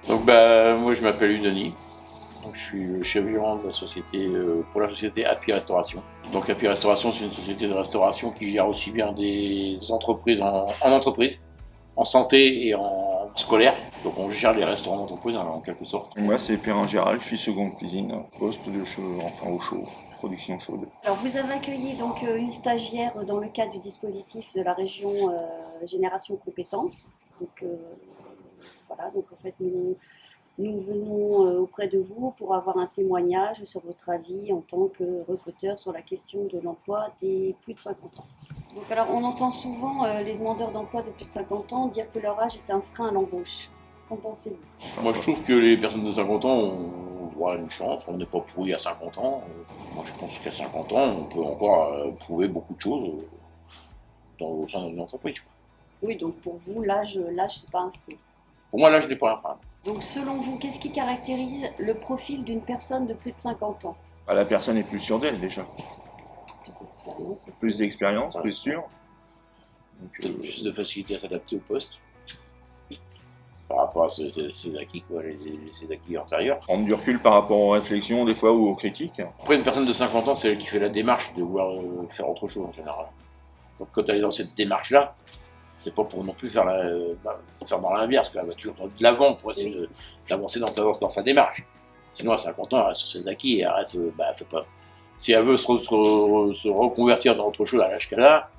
Donc moi je m'appelle Udoni, donc je suis le chef gérant de la société, pour la société Happy Restauration. Donc Happy Restauration c'est une société de restauration qui gère aussi bien des entreprises en entreprise, en santé et en scolaire. Donc on gère les restaurants d'entreprise en quelque sorte. Moi, c'est Perrin Gérald, je suis seconde cuisine, poste de chaud, enfin au chaud, production chaude. Alors, vous avez accueilli donc une stagiaire dans le cadre du dispositif de la région Génération Compétences. Donc, voilà, donc en fait, nous venons auprès de vous pour avoir un témoignage sur votre avis en tant que recruteur sur la question de l'emploi des plus de 50 ans. Donc, alors, on entend souvent les demandeurs d'emploi de plus de 50 ans dire que leur âge est un frein à l'embauche. Qu'en pensez-vous? Moi je trouve que les personnes de 50 ans ont droit à une chance, on n'est pas pourri à 50 ans. Moi je pense qu'à 50 ans on peut encore prouver beaucoup de choses au sein d'une entreprise. Oui, donc pour vous, l'âge, c'est pas un frein. Pour moi l'âge n'est pas un frein. Donc, selon vous, qu'est-ce qui caractérise le profil d'une personne de plus de 50 ans? Bah, la personne est plus sûre d'elle déjà. Plus d'expérience aussi. Plus d'expérience, Ouais. plus sûre. Donc, Peut-être plus de facilité à s'adapter au poste par rapport à ses acquis, quoi, ses acquis antérieurs. prendre du recul par rapport aux réflexions des fois ou aux critiques. Après, une personne de 50 ans, c'est elle qui fait la démarche de vouloir faire autre chose en général. Donc quand elle est dans cette démarche-là, c'est pas pour non plus faire dans l'inverse, qu'elle va toujours de l'avant pour essayer d'avancer dans sa démarche. Sinon, à 50 ans, elle reste sur ses acquis et elle reste, elle fait pas. Si elle veut se reconvertir dans autre chose à l'âge qu'elle a,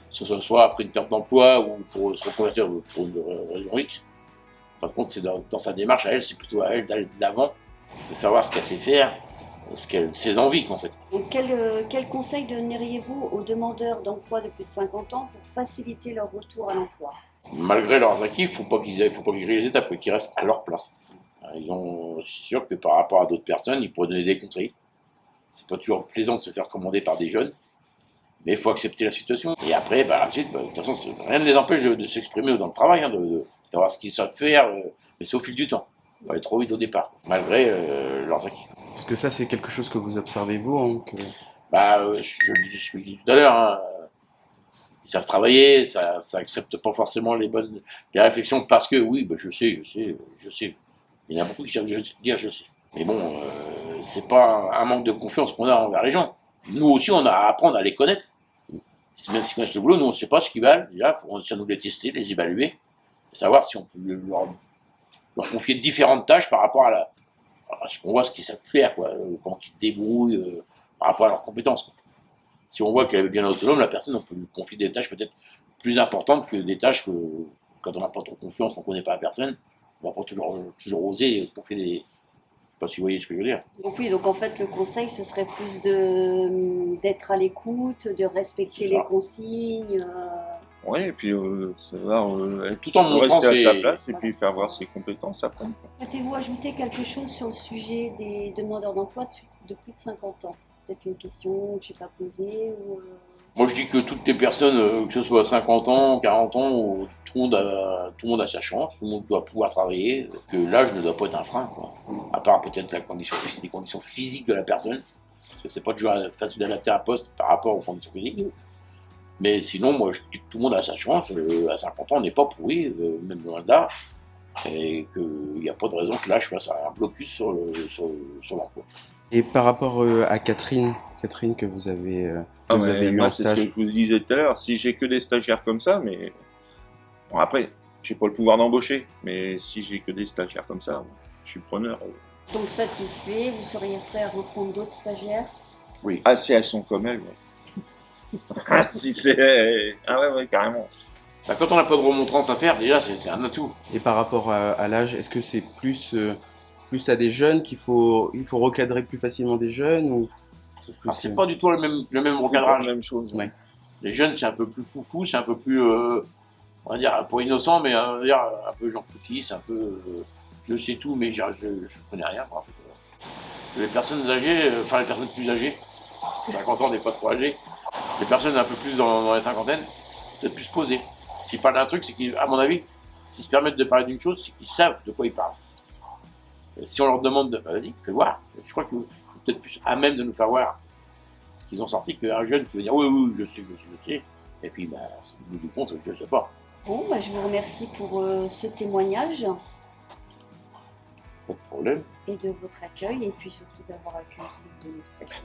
que ce soit après une perte d'emploi ou pour se reconvertir pour une raison X, par contre, c'est dans sa démarche à elle, c'est plutôt à elle d'aller de l'avant, de faire voir ce qu'elle sait faire, ses envies en fait. Donc, quel conseil donneriez-vous aux demandeurs d'emploi de plus de 50 ans pour faciliter leur retour à l'emploi? Malgré leurs acquis, il ne faut pas qu'ils grillent les étapes, qu'ils restent à leur place. C'est sûr que par rapport à d'autres personnes, ils pourraient donner des conseils. C'est pas toujours plaisant de se faire commander par des jeunes, mais il faut accepter la situation. Et après, ensuite, de toute façon, rien ne les empêche de s'exprimer dans le travail, de savoir ce qu'ils savent faire, mais c'est au fil du temps. Il faut aller trop vite au départ, malgré leurs acquis. Parce que ça, c'est quelque chose que vous observez vous, hein, que... Je dis ce que je dis tout à l'heure, hein. Ils savent travailler, ça accepte pas forcément les réflexions parce que oui, je sais. Il y en a beaucoup qui savent dire je sais. Mais bon, c'est pas un manque de confiance qu'on a envers les gens. Nous aussi, on a à apprendre à les connaître. Même s'ils connaissent le boulot, nous on ne sait pas ce qu'ils valent. Déjà, il faut essayer de nous les tester, les évaluer, et savoir si on peut leur confier différentes tâches par rapport à ce qu'on voit, ce qu'ils savent faire, quoi, comment ils se débrouillent par rapport à leurs compétences, quoi. Si on voit qu'elle est bien autonome, la personne, on peut lui confier des tâches peut-être plus importantes que des tâches que, quand on n'a pas trop confiance, qu'on ne connaît pas la personne, on ne va pas toujours oser confier des. Je ne sais pas si vous voyez ce que je veux dire. Donc oui, donc en fait le conseil ce serait plus d'être à l'écoute, de respecter C'est ça. les consignes. Ouais, et puis savoir Tout en montrant rester à sa ses. place et puis faire voir ses compétences après. Souhaitez-vous ajouter quelque chose sur le sujet des demandeurs d'emploi de plus de 50 ans? Peut-être une question que je n'ai pas posée ou, Moi, je dis que toutes les personnes, que ce soit 50 ans, 40 ans, tout le monde a sa chance, tout le monde doit pouvoir travailler, que l'âge ne doit pas être un frein, quoi. À part peut-être les conditions physiques de la personne, parce que c'est pas toujours facile d'adapter un poste par rapport aux conditions physiques. Mais sinon, moi, je dis que tout le monde a sa chance, à 50 ans, on n'est pas pourri, même loin de là, et qu'il n'y a pas de raison que l'âge fasse un blocus sur l'emploi. Et par rapport à Catherine que vous avez eu Moi, en c'est ce que stage, je vous disais tout à l'heure. Si j'ai que des stagiaires comme ça, mais bon, après, j'ai pas le pouvoir d'embaucher. Mais si j'ai que des stagiaires comme ça, je suis preneur. donc satisfait, vous seriez prêt à reprendre d'autres stagiaires? Oui. Ah, si elles sont comme elles, ouais. Si c'est. Ah ouais, carrément. Quand on n'a pas de remontrance à faire, déjà, c'est un atout. et par rapport à l'âge, est-ce que c'est plus à des jeunes il faut recadrer plus facilement des jeunes ou c'est plus, Alors, c'est pas du tout le même C'est pas recadrage. la même chose. Ouais. Les jeunes, c'est un peu plus foufou, c'est un peu plus, on va dire, pas innocent, mais on va dire un peu genre foutis, c'est un peu, je sais tout, mais je connais rien, quoi, en fait. Les personnes âgées, les personnes plus âgées, 50 ans n'est pas trop âgé, les personnes un peu plus dans les cinquantaines, peut-être plus posées. S'ils parlent d'un truc, c'est qu'à mon avis, s'ils se permettent de parler d'une chose, c'est qu'ils savent de quoi ils parlent. Et si on leur demande, vas-y, fais voir, je crois qu'ils sont peut-être plus à même de nous faire voir ce qu'ils ont sorti qu'un jeune qui veut dire oui, je sais, et puis au bout du compte, je sais pas. Bon, je vous remercie pour ce témoignage. problème. Et de votre accueil, et puis surtout d'avoir accueilli de nos stagiaires.